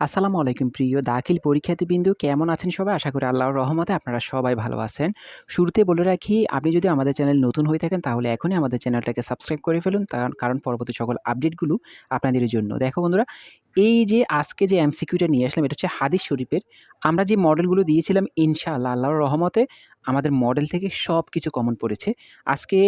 আসসালামু আলাইকুম প্রিয় দাখিল পরীক্ষার্থীবৃন্দু কেমন আছেন সবাই? আশা করি আল্লাহর রহমতে আপনারা সবাই ভালো আছেন। শুরুতেই বলে রাখি আপনি যদি আমাদের চ্যানেল নতুন হয়ে থাকেন তাহলে এখনই আমাদের চ্যানেলটাকে সাবস্ক্রাইব করে ফেলুন। কারণ পরবর্তী সকল আপডেটগুলো আপনাদের জন্য। দেখো বন্ধুরা, এই যে আজকে যে এমসিকিউটা নিয়ে আসলাম এটা হচ্ছে হাদিস শরীফের। আমরা যে মডেলগুলো দিয়েছিলাম ইনশাআল্লাহ আল্লাহর রহমতে আমাদের মডেল থেকে সবকিছু কমন পড়েছে। আজকে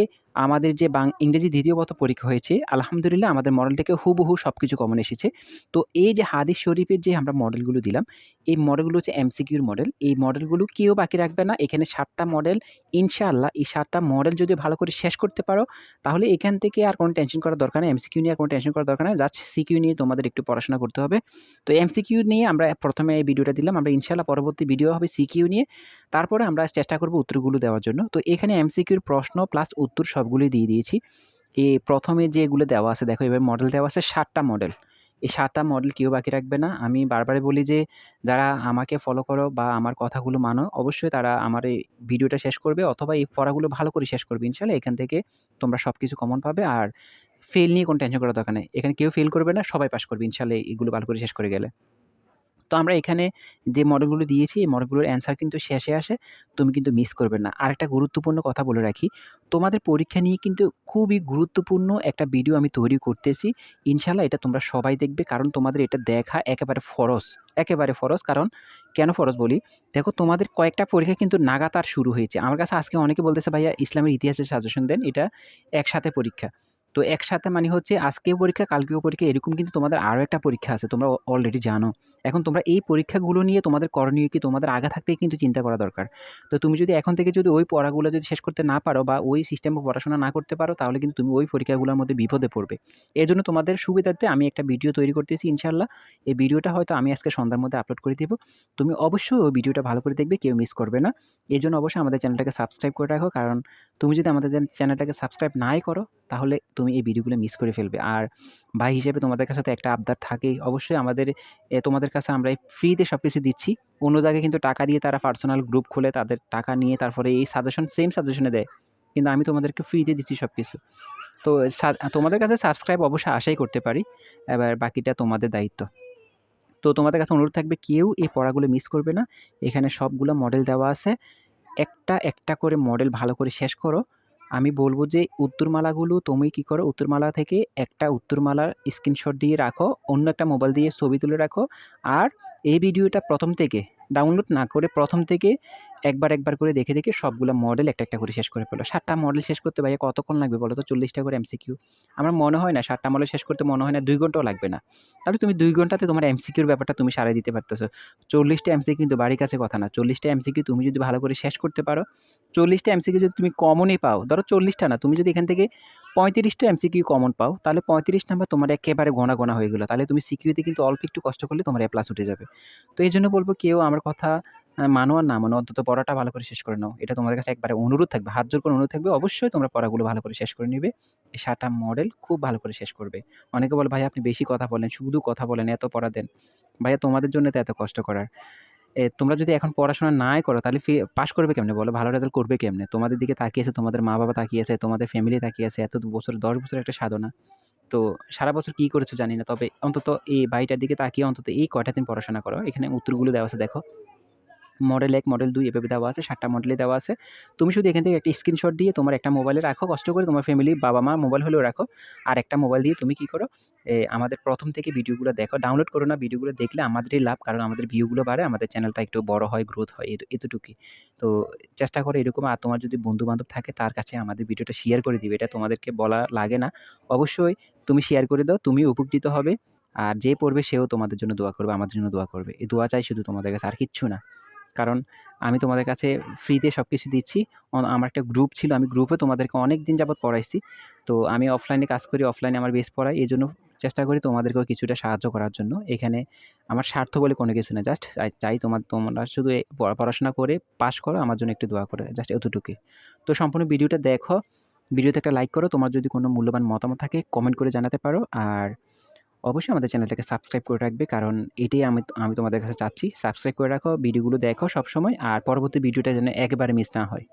আমাদের যে ইংরেজি ২য় পত্র পরীক্ষা হয়েছে আলহামদুলিল্লাহ আমাদের মডেল থেকে হুবহু সবকিছু কমন এসেছে। তো এই যে হাদিস শরীফের যে আমরা মডেলগুলো দিলাম, এই মডেলগুলো হচ্ছে এমসিকিউর মডেল। এই মডেলগুলো কেউ বাকি রাখবে না। এখানে ৭ টা মডেল ইনশাআল্লাহ এই ৭ টা মডেল যদি ভালো করে শেষ করতে পারো, তাহলে এখান থেকে আর কোনো টেনশন করার দরকার নেই। এমসিকিউ নিয়ে আর কোনো টেনশন করার দরকার নেই। জাস্ট সিকিউ নিয়ে তোমাদের একটু পড়াশোনা করতে হবে। তো এমসিকিউ নিয়ে আমরা ১ম এ এই ভিডিওটা দিলাম। আমরা ইনশাআল্লাহ পরবর্তী ভিডিও হবে সিকিউ নিয়ে। তারপরে আমরা চেষ্টা করব উত্তরগুলো দেওয়ার জন্য। তো এখানে এমসিকিউর প্রশ্ন প্লাস উত্তর সবগুলোই দিয়ে দিয়েছি। ১ম এ যেগুলো দেওয়া আছে দেখো এবার মডেল দেওয়া আছে ৭ টা মডেল। এই ৭ টা মডেল কেউ বাকি রাখবে না। আমি বারবারই বলি যে, যারা আমাকে ফলো করো বা আমার কথাগুলো মানো, অবশ্যই তারা আমার এই ভিডিওটা শেষ করবে অথবা এই পড়াগুলো ভালো করে শেষ করবে। ইনশাআল্লাহ এখান থেকে তোমরা সবকিছু কমন পাবে। আর ফেল নিয়ে কোনো টেনশন করার দরকার নেই। এখানে কেউ ফেল করবে না, সবাই পাস করবে ইনশাআল্লাহ এগুলো ভালো করে শেষ করে গেলে। তো আমরা এখানে যে মডেলগুলো দিয়েছি, এই মডেলগুলোর অ্যান্সার কিন্তু শেষে আসে। তুমি কিন্তু মিস করবে না। আরেকটা গুরুত্বপূর্ণ কথা বলে রাখি, তোমাদের পরীক্ষা নিয়ে কিন্তু খুবই গুরুত্বপূর্ণ একটা ভিডিও আমি তৈরি করতেছি। ইনশাআল্লাহ এটা তোমরা সবাই দেখবে। কারণ তোমাদের এটা দেখা একেবারে ফরজ। একেবারে ফরজ। কারণ কেন ফরজ বলি? দেখো তোমাদের কয়েকটা পরীক্ষা কিন্তু নাগাতার শুরু হয়েছে। আমার কাছে আজকে অনেকে বলতেছে, "ভাইয়া ইসলামের ইতিহাসের সাজেশন দেন।" এটা একসাথে পরীক্ষা। তো একসাথে মানে হচ্ছে আজকেও পরীক্ষা, কালকেও পরীক্ষা এরকম কিন্তু তোমাদের আরও একটা পরীক্ষা আছে। তোমরা অলরেডি জানো। এখন তোমরা এই পরীক্ষাগুলো নিয়ে তোমাদের করণীয় কি তোমাদের আগে থাকতেই কিন্তু চিন্তা করা দরকার। তো তুমি যদি এখন থেকে যদি ওই পড়াগুলো যদি শেষ করতে না পারো বা ওই সিস্টেমে পড়াশোনা না করতে পারো তাহলে কিন্তু তুমি ওই পরীক্ষাগুলোর মধ্যে বিপদে পড়বে। এজন্য তোমাদের সুবিধার্থে আমি একটা ভিডিও তৈরি করতেছি ইনশাআল্লাহ। এই ভিডিওটা হয়তো আমি আজকে সন্ধ্যার মধ্যে আপলোড করে দিব। তুমি অবশ্যই ওই ভিডিওটা ভালো করে দেখবে, কেউ মিস করবে না। এজন্য অবশ্যই আমাদের চ্যানেলটাকে সাবস্ক্রাইব করে রাখো। কারণ তুমি যদি আমাদের চ্যানেলটাকে সাবস্ক্রাইব নাই করো তাহলে তুমি এই ভিডিওগুলো মিস করে ফেলবে। আর ভাই হিসেবে তোমাদের কাছে তো একটা আবদার থাকেই। অবশ্যই আমাদের তোমাদের কাছে আমরা এই ফ্রিতে সবকিছু দিচ্ছি। অন্য জায়গায় কিন্তু টাকা দিয়ে তারা পার্সোনাল গ্রুপ খুলে তাদের টাকা নিয়ে তারপরে এই সাজেশন সেম সাজেশনে দেয়। কিন্তু আমি তোমাদেরকে ফ্রিতে দিচ্ছি সবকিছু। তো তোমাদের কাছে সাবস্ক্রাইব অবশ্যই আশাই করতে পারি। এবার বাকিটা তোমাদের দায়িত্ব। তো তোমাদের কাছে অনুরোধ থাকবে কেউ এই পড়াগুলো মিস করবে না। এখানে সবগুলো মডেল দেওয়া আছে। একটা করে মডেল ভালো করে শেষ করো। আমি বলব যে উত্তরমালাগুলো তুমি কি করো, উত্তরমালা থেকে একটা উত্তরমালার স্ক্রিনশট দিয়ে রাখো, অন্য একটা মোবাইল দিয়ে ছবি তুলে রাখো। আর এই ভিডিওটা ১ম থেকে ডাউনলোড না করে ১ম থেকে একবার করে দেখে সবগুলা মডেল একটা করে শেষ করে ফেলো। ৭ টা মডেল শেষ করতে ভাইয়া কতক্ষণ লাগবে বলো তো? ৪০ টা করে এমসিকিউ। আমার মনে হয় না ৭ টা মডেল শেষ করতে মনে হয় না ২ ঘন্টাও লাগবে না। তাহলে তুমি 2 ঘন্টাতে তোমার এমসিকিউর ব্যাপারটা তুমি সারাই দিতে পারতেছো। ৪০ টা এমসিকিউ কিন্তু বাড়ির কাছে কথা না। ৪০ টা এমসিকিউ তুমি যদি ভালো করে শেষ করতে পারো, ৪০ টা এমসিকিউ যদি তুমি কমনই পাও, ধরো ৪০ টা না, তুমি যদি এখান থেকে ৩৫ টা এমসিকিউ কমন পাও, তাহলে ৩৫ নাম্বার তোমার একেবারে গোনা হয়ে গেল। তাহলে তুমি সিকিউতে কিন্তু অল্প একটু কষ্ট করলে তোমার এ প্লাস উঠে যাবে। তো এইজন্য বলব কেউ আমার কথা মানো আর না মানো অন্তত পড়াটা ভালো করে শেষ করে নাও। এটা তোমাদের কাছে একবারে অনুরোধ থাকবে, হাত জোর করে অনুরোধ থাকবে। অবশ্যই তোমরা পড়াগুলো ভালো করে শেষ করে নিবে। এই ৭ টা মডেল খুব ভালো করে শেষ করবে। অনেকে বলে, "ভাই আপনি বেশি কথা বলেন, শুধু কথা বলেন, এত পড়া দেন।" ভাইয়া তোমাদের জন্য তো এত কষ্ট করার। তোমরা যদি এখন পড়াশোনা নাই করো তাহলে পাস করবে কেমনে বলো? ভালো রেজাল্ট করবে কেমনে? তোমাদের দিকে তাকিয়ে আছে, তোমাদের মা-বাবা তাকিয়ে আছে, তোমাদের ফ্যামিলি তাকিয়ে আছে। এত বছর ১০ বছরের একটা সাধনা। তো সারা বছর কি করেছো জানি না। তবে অন্তত এই ভাইটার দিকে তাকিয়ে অন্তত এই কয়টা দিন পড়াশোনা করো। এখানে উত্তরগুলো দেওয়া আছে দেখো। মডেল ১, মডেল ২ এভাবে দেওয়া আছে। ৭ টা মডেলই দেওয়া আছে। তুমি শুধু এখান থেকে একটা স্ক্রিনশট দিয়ে তোমার একটা মোবাইলে রাখো কষ্ট করে তোমার ফ্যামিলি বাবা-মা মোবাইল হলেও রাখো। আর একটা মোবাইল দিয়ে তুমি কি করো, আমাদের ১ম থেকে ভিডিওগুলো দেখো। ডাউনলোড করো না, ভিডিওগুলো দেখলে আমাদেরই লাভ। কারণ আমাদের ভিউগুলো বাড়ে, আমাদের চ্যানেলটা একটু বড় হয়, গ্রোথ হয় এতটুকুই। তো চেষ্টা করো এরকম। আর তোমার যদি বন্ধু-বান্ধব থাকে তার কাছে আমাদের ভিডিওটা শেয়ার করে দিবে। এটা তোমাদেরকে বলা লাগে না। অবশ্যই তুমি শেয়ার করে দাও, তুমিও উপকৃত হবে। আর যে পড়বে সেও তোমাদের জন্য দোয়া করবে, আমাদের জন্য দোয়া করবে। এই দোয়া চাই শুধু তোমাদের কাছে, আর কিচ্ছু না। কারণ আমি তোমাদের কাছে ফ্রিতে সবকিছু দিচ্ছি। আমার একটা গ্রুপ ছিল, আমি গ্রুপে তোমাদেরকে অনেকদিন যাবৎ পড়াইছি। তো আমি অফলাইনে কাজ করি, অফলাইনে আমার বেশ পড়াই। এজন্য চেষ্টা করি তোমাদেরকেও কিছুটা সাহায্য করার জন্য। এখানে আমার স্বার্থ বলে কোনো কিছু না। জাস্ট চাই তোমরা শুধু পড়াশোনা করে পাস করো, আমার জন্য একটু দোয়া করে। জাস্ট এতটুকুই। তো সম্পূর্ণ ভিডিওটা দেখো। ভিডিওতে একটা লাইক করো। তোমার যদি কোনো মূল্যবান মতামত থাকে কমেন্ট করে জানাতে পারো। আর অবশ্যই আমাদের চ্যানেলটাকে সাবস্ক্রাইব করে রাখবে। কারণ এটাই আমি তোমাদের কাছে চাচ্ছি। সাবস্ক্রাইব করে রাখো, ভিডিওগুলো দেখো সবসময়। আর পরবর্তী ভিডিওটা যেন একেবারে মিস না হয়।